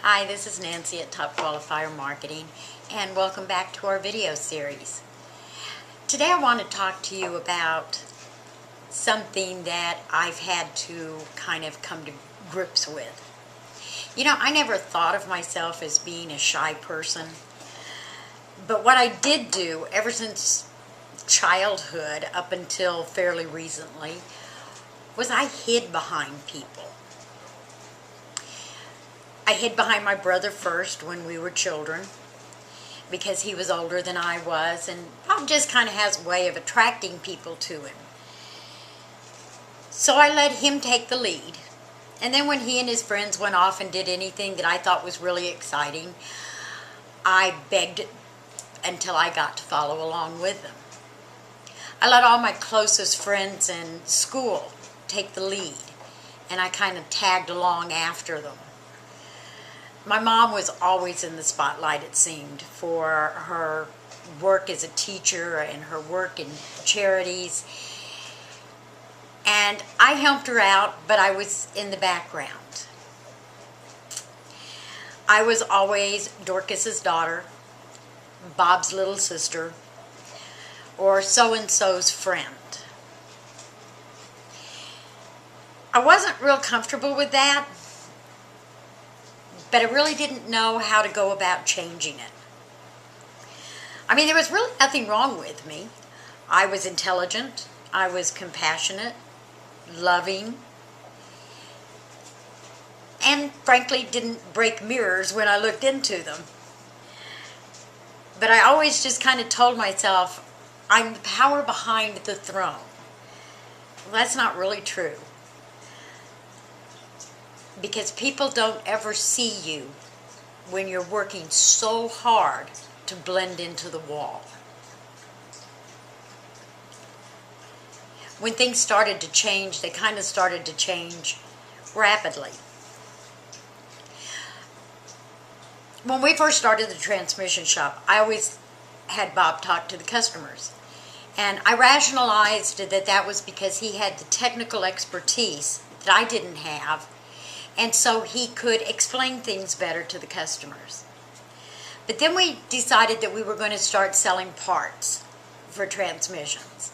Hi, this is Nancy at Top Qualifier Marketing, and welcome back to our video series. Today I want to talk to you about something that I've had to kind of come to grips with. You know, I never thought of myself as being a shy person, but what I did do ever since childhood up until fairly recently was I hid behind people. I hid behind my brother first when we were children because he was older than I was, and Bob just kind of has a way of attracting people to him. So I let him take the lead, and then when he and his friends went off and did anything that I thought was really exciting, I begged until I got to follow along with them. I let all my closest friends in school take the lead, and I kind of tagged along after them. My mom was always in the spotlight, it seemed, for her work as a teacher and her work in charities. And I helped her out, but I was in the background. I was always Dorcas's daughter, Bob's little sister, or so-and-so's friend. I wasn't real comfortable with that, but I really didn't know how to go about changing it. I mean, there was really nothing wrong with me. I was intelligent, I was compassionate, loving, and frankly didn't break mirrors when I looked into them. But I always just kind of told myself, I'm the power behind the throne. Well, that's not really true. Because people don't ever see you when you're working so hard to blend into the wall. When things started to change, they kind of started to change rapidly. When we first started the transmission shop, I always had Bob talk to the customers. And I rationalized that was because he had the technical expertise that I didn't have, and so he could explain things better to the customers. But then we decided that we were going to start selling parts for transmissions.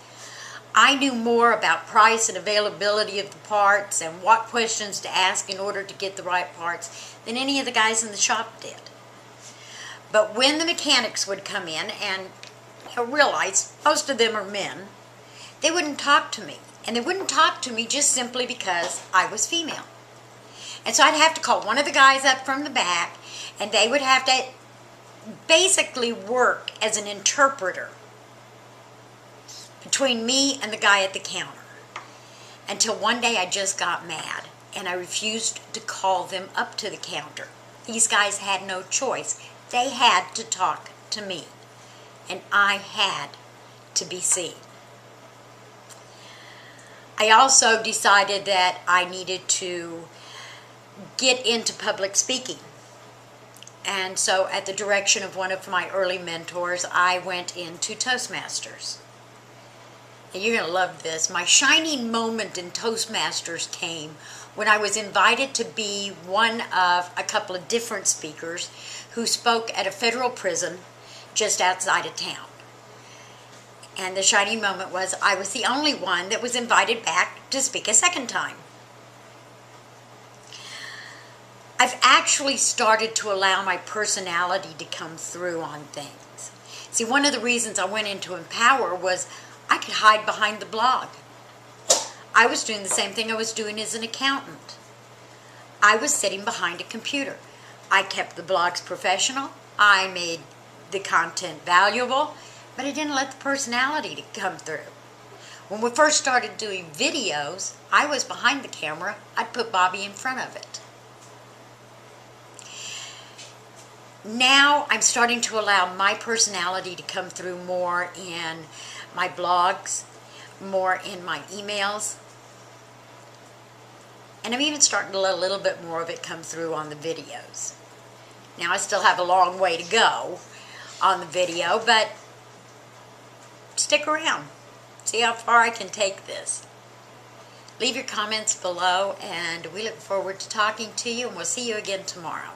I knew more about price and availability of the parts and what questions to ask in order to get the right parts than any of the guys in the shop did. But when the mechanics would come in and realize most of them are men, they wouldn't talk to me. And they wouldn't talk to me just simply because I was female. And so I'd have to call one of the guys up from the back, and they would have to basically work as an interpreter between me and the guy at the counter. Until one day I just got mad, and I refused to call them up to the counter. These guys had no choice. They had to talk to me, and I had to be seen. I also decided that I needed to get into public speaking. And so at the direction of one of my early mentors, I went into Toastmasters. And you're going to love this. My shining moment in Toastmasters came when I was invited to be one of a couple of different speakers who spoke at a federal prison just outside of town. And the shining moment was I was the only one that was invited back to speak a second time. I've actually started to allow my personality to come through on things. See, one of the reasons I went into Empower was I could hide behind the blog. I was doing the same thing I was doing as an accountant. I was sitting behind a computer. I kept the blogs professional. I made the content valuable, but I didn't let the personality to come through. When we first started doing videos, I was behind the camera. I'd put Bobby in front of it. Now I'm starting to allow my personality to come through more in my blogs, more in my emails, and I'm even starting to let a little bit more of it come through on the videos. Now I still have a long way to go on the video, but stick around. See how far I can take this. Leave your comments below, and we look forward to talking to you, and we'll see you again tomorrow.